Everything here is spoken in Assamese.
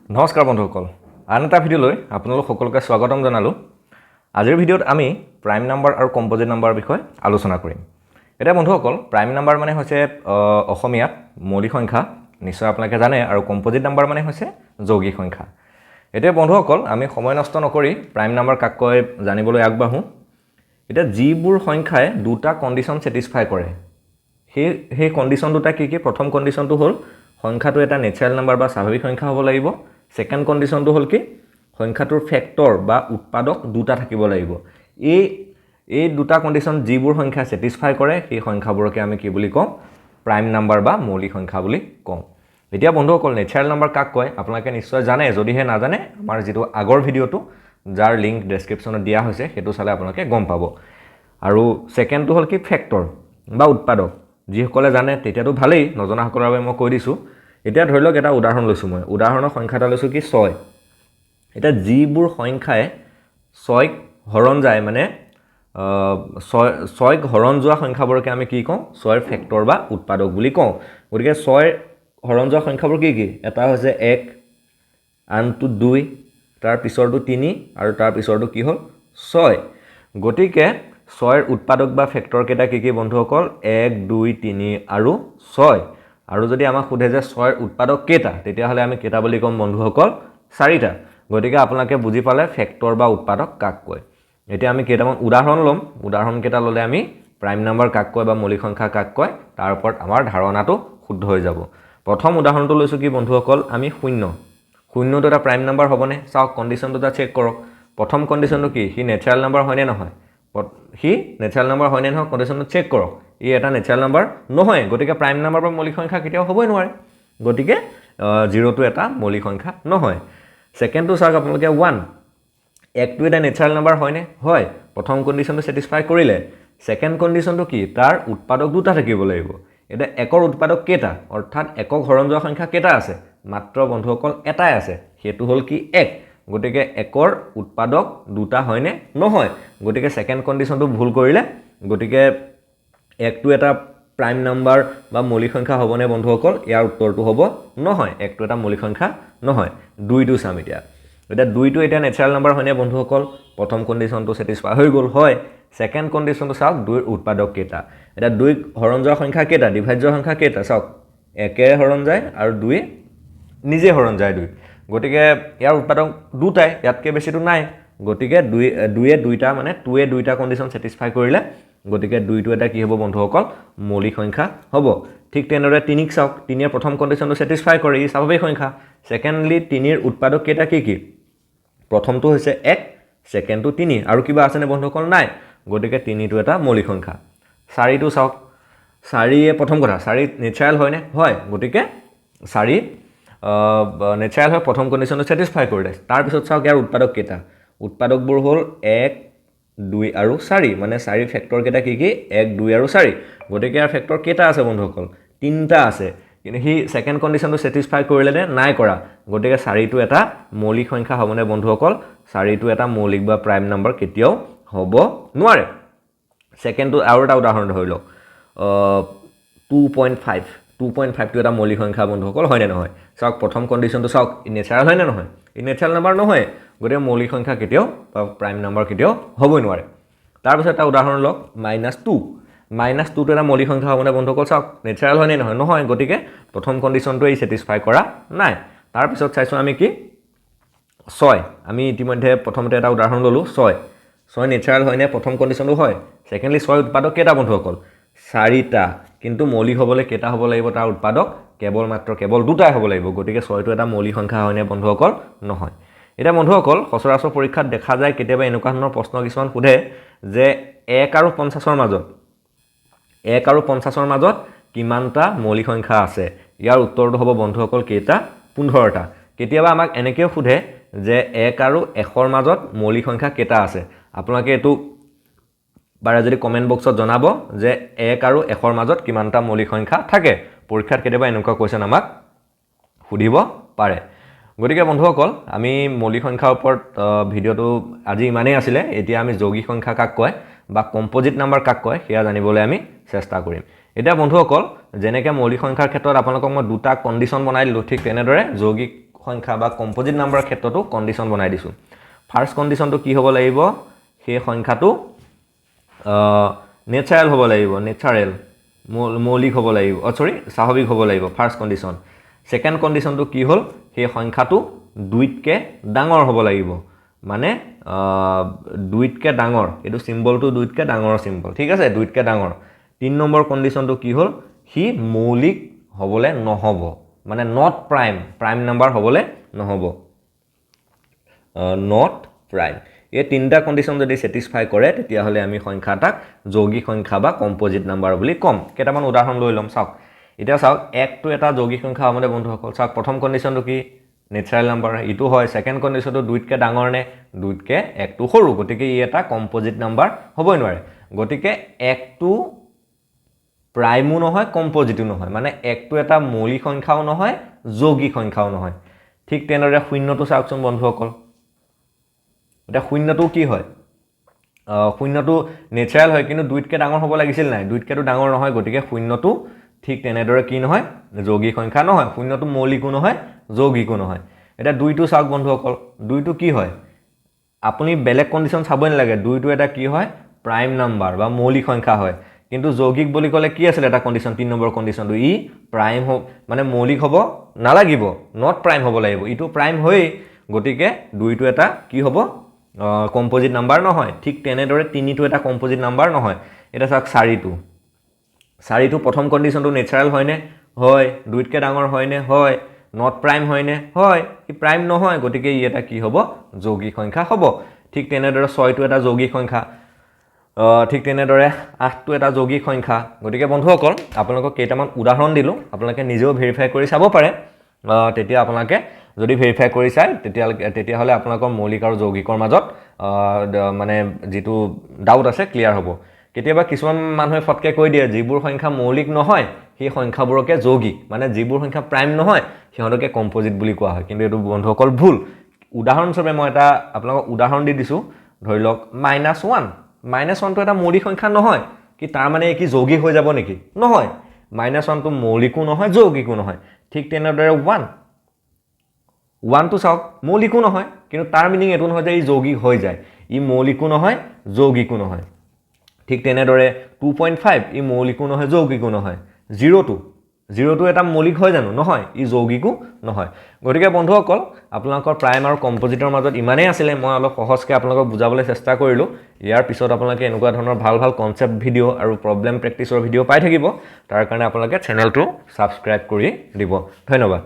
নমস্কাৰ বন্ধুসকল আন এটা ভিডিঅ'লৈ আপোনালোক সকলোকে স্বাগতম জনালোঁ আজিৰ ভিডিঅ'ত আমি প্ৰাইম নাম্বাৰ আৰু কম্পোজিট নাম্বাৰৰ বিষয়ে আলোচনা কৰিম এতিয়া বন্ধুসকল প্ৰাইম নাম্বাৰ মানে হৈছে অসমীয়াত মৌলিক সংখ্যা নিশ্চয় আপোনালোকে জানে আৰু কম্পোজিট নাম্বাৰ মানে হৈছে যৌগিক সংখ্যা এতিয়া বন্ধুসকল আমি সময় নষ্ট নকৰি প্ৰাইম নাম্বাৰ কাককৈ জানিবলৈ আগবাঢ়ো এতিয়া যিবোৰ সংখ্যাই দুটা কণ্ডিশ্যন ছেটিছফাই কৰে সেই কণ্ডিশ্যন দুটা কি কি প্ৰথম কণ্ডিশ্যনটো হ'ল সংখ্যাটো এটা নেচাৰেল নাম্বাৰ বা স্বাভাৱিক সংখ্যা হ'ব লাগিব সেকেন্ড কণ্ডিশ্যনটো হ'ল কি সংখ্যাটোৰ ফেক্টৰ বা উৎপাদক দুটা থাকিব লাগিব এই দুটা কণ্ডিশ্যন যিবোৰ সংখ্যা ছেটিছফাই কৰে সেই সংখ্যাবোৰকে আমি কি বুলি কওঁ প্ৰাইম নাম্বাৰ বা মৌলিক সংখ্যা বুলি কওঁ এতিয়া বন্ধুসকল নেচাৰেল নাম্বাৰ কাক কয় আপোনালোকে নিশ্চয় জানে যদিহে নাজানে আমাৰ যেটো আগৰ ভিডিঅ'টো যাৰ লিংক ডেছক্ৰিপশ্যনত দিয়া হৈছে সেইটো চালে আপোনালোকে গম পাব আৰু সেকেন্ডটো হ'ল কি ফেক্টৰ বা উৎপাদক যিসকলে জানে তেতিয়াতো ভালেই নজনাসকলৰ বাবে মই কৈ দিছোঁ এতিয়া ধৰি লওক এটা উদাহৰণ লৈছোঁ মই উদাহৰণৰ সংখ্যা এটা লৈছোঁ কি 6 এটা যিবোৰ সংখ্যাই 6ক হৰণ যায় মানে 6ক হৰণ যোৱা সংখ্যাবোৰকে আমি কি কওঁ 6ৰ ফেক্টৰ বা উৎপাদক বুলি কওঁ গতিকে 6ৰ হৰণ যোৱা সংখ্যাবোৰ কি কি এটা হৈছে 1 আনটো 2 তাৰ পিছৰটো 3 আৰু তাৰ পিছৰটো কি হ'ল 6 গতিকে 6ৰ উৎপাদক বা ফেক্টৰ কেইটা কি কি বন্ধুসকল 1 2 3 আৰু 6 আৰু যদি আমাক সোধে যে 6ৰ উৎপাদক কেইটা তেতিয়া হলে আমি কেইটা বুলি কম বন্ধুসকল 4টা গতিকে আপোনালোকে বুজি পালে ফেক্টৰ বা উৎপাদক কাক কয় এতিয়া আমি কেইটামান উদাহৰণ লম উদাহৰণ কেইটা ললে আমি প্ৰাইম নাম্বাৰ কাক কয় বা মৌলিক সংখ্যা কাক কয় তাৰ ওপৰত আমাৰ ধাৰণাটো শুদ্ধ হৈ যাব প্ৰথম উদাহৰণটো লৈছো কি বন্ধুসকল আমি 0 শূন্যটো এটা প্ৰাইম নাম্বাৰ হ'বনে চাওক কণ্ডিশ্যনটো এটা চেক কৰক প্ৰথম কণ্ডিশ্যনটো কি হি নেচাৰেল নাম্বাৰ হয়নে নহয় হি নেচাৰেল নাম্বাৰ হয়নে নহয় কণ্ডিশ্যনটো চেক কৰক ই এটা নেচাৰেল নাম্বাৰ নহয় গতিকে প্ৰাইম নাম্বাৰ বা মৌলিক সংখ্যা কেতিয়াও হ'বই নোৱাৰে গতিকে 0 টো এটা মৌলিক সংখ্যা নহয় সেকেন্ডটো চাওক আপোনালোকে 1 একটো এটা নেচাৰেল নাম্বাৰ হয়নে হয় প্ৰথম কণ্ডিশ্যনটো ছেটিছফাই কৰিলে সেকেন্ড কণ্ডিশ্যনটো কি তাৰ উৎপাদক দুটা থাকিব লাগিব এটা একৰ উৎপাদক কেইটা অৰ্থাৎ একক হৰণ যোৱা সংখ্যা কেইটা আছে মাত্ৰ বন্ধুসকল এটাই আছে সেইটো হ'ল কি 1 গতিকে একৰ উৎপাদক দুটা হয়নে নহয় গতিকে সেকেন্ড কণ্ডিশ্যনটো ভুল কৰিলে গতিকে একটো এটা প্ৰাইম নাম্বাৰ বা মৌলিক সংখ্যা হ'বনে বন্ধুসকল ইয়াৰ উত্তৰটো হ'ব নহয় একটো এটা মৌলিক সংখ্যা নহয় 2 টো চাম এতিয়া 2 টো এটা নেচাৰেল নাম্বাৰ হয়নে বন্ধুসকল প্ৰথম কণ্ডিশ্যনটো ছেটিছফাই হৈ গ'ল হয় সেকেন্ড কণ্ডিশ্যনটো চাওক 2 ৰ উৎপাদক কেইটা এটা 2 হৰণ যোৱা সংখ্যা কেইটা ডিভাইড যোৱা সংখ্যা কেইটা চাওক 1 এ হৰণ যায় আৰু 2 নিজে হৰণ যায় 2 গতিকে ইয়াৰ উৎপাদক দুটাই ইয়াতকে বেছিটো নাই গতিকে 2 এ দুইটা মানে 2 এ দুইটা কণ্ডিশ্যন ছেটিছফাই কৰিলে গতিকে 2 টো এটা কি হ'ব বন্ধুসকল মৌলিক সংখ্যা হ'ব ঠিক তেনেদৰে 3 ক চাওক 3 এৰ প্ৰথম কণ্ডিশ্যনটো ছেটিছফাই কৰে ই স্বাভাৱিক সংখ্যা সেকেন্ডলি 3 এৰ উৎপাদক কেইটা কি কি প্ৰথমটো হৈছে 1 সেকেন্ডটো 3 আৰু কিবা আছে নে বন্ধুসকল নাই গতিকে 3 টো এটা মৌলিক সংখ্যা 4 টো চাওক 4 এ প্ৰথম কথা 4 নেচাৰেল হয়নে হয় গতিকে 4 নেচাৰেল হয় প্ৰথম কণ্ডিশ্যনটো ছেটিছফাই কৰিলে তাৰ পিছত চাওক ইয়াৰ উৎপাদক কেইটা উৎপাদকবোৰ হ'ল 1 2 আৰু 4 মানে 4 ফেক্টৰ কেইটা কি কি 1 2 আৰু 4 গতিকে ইয়াৰ ফেক্টৰ কেইটা আছে বন্ধুসকল 3টা আছে কিন্তু হি সেকেন্ড কণ্ডিশ্যনটো ছেটিছফাই কৰিলে নে নাই কৰা গতিকে 4 টো এটা মৌলিক সংখ্যা হ'বনে বন্ধুসকল 4 টো এটা মৌলিক বা প্ৰাইম নাম্বাৰ কেতিয়াও হ'ব নোৱাৰে সেকেন্ডটো আৰু এটা উদাহৰণ ধৰি লওক 2.5 টো এটা মৌলিক সংখ্যা বন্ধুসকল হয় নে নহয় চাওক প্ৰথম কণ্ডিশ্যনটো চাওক ই নেচাৰেল হয় নে নহয় ই নেচাৰেল নাম্বাৰ নহয় গতিকে মৌলিক সংখ্যা কেতিয়াও বা প্ৰাইম নাম্বাৰ কেতিয়াও হ'বই নোৱাৰে তাৰ পিছত এটা উদাহৰণ লওক -2 টো এটা মৌলিক সংখ্যা হ'বনে বন্ধুসকল চাওক নেচাৰেল হয় নে নহয় নহয় গতিকে প্ৰথম কণ্ডিশ্যনটো এই ছেটিছফাই কৰা নাই তাৰ পিছত চাইছো আমি কি 6 আমি ইতিমধ্যে প্ৰথমতে এটা উদাহৰণ ললো 6 নেচাৰেল হয় নে প্ৰথম কণ্ডিশ্যনটো হয় সেকেন্ডলি 6 উৎপাদক কেইটা বন্ধুসকল 4টা কিন্তু মৌলিক হ'বলৈ কেইটা হ'ব লাগিব তাৰ উৎপাদক কেৱল দুটাই হ'ব লাগিব গতিকে 6 টো এটা মৌলিক সংখ্যা হয় নে বন্ধুসকল নহয় এটা বন্ধুসকল সচৰাচৰ পৰীক্ষাত দেখা যায় কেতিয়াবা এনেকুৱা ধৰণৰ প্ৰশ্ন কিছুমান সোধে যে 1 আৰু 50 ৰ মাজত 1 আৰু 50 ৰ মাজত কিমানটা মৌলিক সংখ্যা আছে ইয়াৰ উত্তৰটো হ'ব বন্ধুসকল কেইটা 15টা কেতিয়াবা আমাক এনেকৈ সোধে যে 1 আৰু 100 ৰ মাজত মৌলিক সংখ্যা কেইটা আছে আপোনালোকে এটো বাৰে যদি কমেন্ট বক্সত জনাব যে 1 আৰু 100 ৰ মাজত কিমানটা মৌলিক সংখ্যা থাকে পৰীক্ষাত কেতিয়াবা এনেকুৱা কোৱেশ্চন আমাক সুধিব পাৰে গতিকে বন্ধুসকল আমি মৌলিক সংখ্যাৰ ওপৰত ভিডিওটো আজি ইমানেই আছিল এতিয়া আমি যৌগিক সংখ্যা কাক কয় বা কম্পোজিট নাম্বাৰ কাক কয় সেয়া জানিবলৈ আমি চেষ্টা কৰিম এতিয়া বন্ধুসকল যেনেকৈ মৌলিক সংখ্যাৰ ক্ষেত্ৰত আপোনালোকক মই দুটা কণ্ডিশ্যন বনাই দিলোঁ ঠিক তেনেদৰে যৌগিক সংখ্যা বা কম্পোজিট নাম্বাৰৰ ক্ষেত্ৰতো কণ্ডিশ্যন বনাই দিছোঁ ফাৰ্ষ্ট কণ্ডিশ্যনটো কি হ'ব লাগিব সেই সংখ্যাটো নেচাৰেল হ'ব লাগিব নেচাৰেল মৌলিক হ'ব লাগিব সৰি স্বাভাৱিক হ'ব লাগিব ফাৰ্ষ্ট কণ্ডিশ্যন সেকেন্ড কণ্ডিশ্যনটো কি হ'ল সেই সংখ্যাটো 2তকৈ ডাঙৰ হ'ব লাগিব মানে 2তকৈ ডাঙৰ এইটো সিম্বলটো 2তকৈ ডাঙৰ সিম্বল ঠিক আছে 2তকৈ ডাঙৰ 3 নম্বৰ কণ্ডিশ্যনটো কি হ'ল হি মৌলিক হ'বলে নহ'ব মানে নট প্ৰাইম নাম্বাৰ হ'বলে নহ'ব নট প্ৰাইম এই তিনিটা কণ্ডিশ্যন যদি স্যাটিসফাই কৰে তেতিয়াহ'লে আমি সংখ্যাটাক যৌগিক সংখ্যা বা কম্পোজিট নাম্বাৰ বুলি ক'ম কেইটামান উদাহৰণ লৈ ল'ম চাওক এতিয়া চাওক 1 টো এটা যৌগিক সংখ্যা হ'বনে বন্ধুসকল চাওক প্ৰথম কণ্ডিশ্যনটো কি নেচাৰেল নাম্বাৰ ইটো হয় সেকেন্ড কণ্ডিশ্যনটো 2তকৈ ডাঙৰ নে 2তকৈ 1 টো সৰু গতিকে ই এটা কম্পোজিট নাম্বাৰ হ'বই নোৱাৰে গতিকে 1 টো প্ৰাইমো নহয় কম্পোজিটো নহয় মানে 1 টো এটা মৌলিক সংখ্যাও নহয় যৌগিক সংখ্যাও নহয় ঠিক তেনেদৰে শূন্যটো চাওকচোন বন্ধুসকল এটা শূন্যটো কি হয় শূন্যটো নেচাৰেল হয় কিন্তু 2তকৈ ডাঙৰ হ'ব লাগিছিল নাই 2তকৈতো ডাঙৰ নহয় গতিকে শূন্যটো ঠিক তেনেদৰে কি নহয় যৌগিক সংখ্যা নহয় শূন্যটো মৌলিকো নহয় যৌগিকো নহয় এটা 2টো চাওক বন্ধুসকল 2টো কি হয় আপুনি বেলেগ কণ্ডিশ্যন চাবই নালাগে 2টো এটা কি হয় প্ৰাইম নাম্বাৰ বা মৌলিক সংখ্যা হয় কিন্তু যৌগিক বুলি ক'লে কি আছিল এটা কণ্ডিশ্যন 3 নম্বৰ কণ্ডিশ্যনটো ই প্ৰাইম মানে মৌলিক হ'ব নালাগিব নট প্ৰাইম হ'ব লাগিব ইটো প্ৰাইম হয় গতিকে 2টো এটা কি হ'ব কম্পোজিট নাম্বাৰ নহয় ঠিক তেনেদৰে 3টো এটা কম্পোজিট নাম্বাৰ নহয় এটা চাওক 4টো প্ৰথম কণ্ডিশ্যনটো নেচাৰেল হয়নে হয় 2তকৈ ডাঙৰ হয়নে হয় নট প্ৰাইম হয়নে হয় ই প্ৰাইম নহয় গতিকে ই এটা কি হ'ব যৌগিক সংখ্যা হ'ব ঠিক তেনেদৰে 6টো এটা যৌগিক সংখ্যা ঠিক তেনেদৰে 8টো এটা যৌগিক সংখ্যা গতিকে বন্ধুসকল আপোনালোকক কেইটামান উদাহৰণ দিলো আপোনালোকে নিজেও ভেৰিফাই কৰি চাব পাৰে তেতিয়া আপোনালোকে যদি ভেৰিফাই কৰি চাই তেতিয়াহ'লে আপোনালোকৰ মৌলিক আৰু যৌগিকৰ মাজত মানে যেটো ডাউট আছে ক্লিয়াৰ হ'ব কেতিয়াবা কিছুমান মানুহে ফটকে কৈ দিয়ে যিবোৰ সংখ্যা মৌলিক নহয় সেই সংখ্যাবোৰকে যৌগিক মানে যিবোৰ সংখ্যা প্ৰাইম নহয় সিহঁতকে কম্পোজিট বুলি কোৱা হয় কিন্তু এটো বন্ধুসকল ভুল উদাহৰণস্বৰূপে মই এটা আপোনালোকক উদাহৰণ দি দিছো ধৰি লওক -1 টো এটা মৌলিক সংখ্যা নহয় কি তাৰ মানে কি যৌগিক হৈ যাব নেকি নহয় -1 টো মৌলিকো নহয় যৌগিকো নহয় ঠিক তেনেদৰে 1 টো চাওক মৌলিকো নহয় কিন্তু তাৰ মিনিং এটো নহয় যে ই যৌগিক হৈ যায় ই মৌলিকো নহয় যৌগিকো নহয় ঠিক তেনেদৰে 2.5 ই মৌলিকো নহয় যৌগিকো নহয় 0টো এটা মৌলিক হয় জানো নহয় ই যৌগিকো নহয় গতিকে বন্ধুসকল আপোনালোকৰ প্ৰাইম আৰু কম্পোজিটৰ মাজত ইমানেই আছিল মই অলপ সহজকৈ আপোনালোকক বুজাবলৈ চেষ্টা কৰিলো ইয়াৰ পিছত আপোনালোকে এনেকুৱা ধৰণৰ ভাল কনসেপ্ট ভিডিও আৰু প্ৰবলেম প্ৰেক্টিছৰ ভিডিও পাই থাকিব তাৰ কাৰণে আপোনালোকে চেনেলটো সাবস্ক্ৰাইব কৰি দিব ধন্যবাদ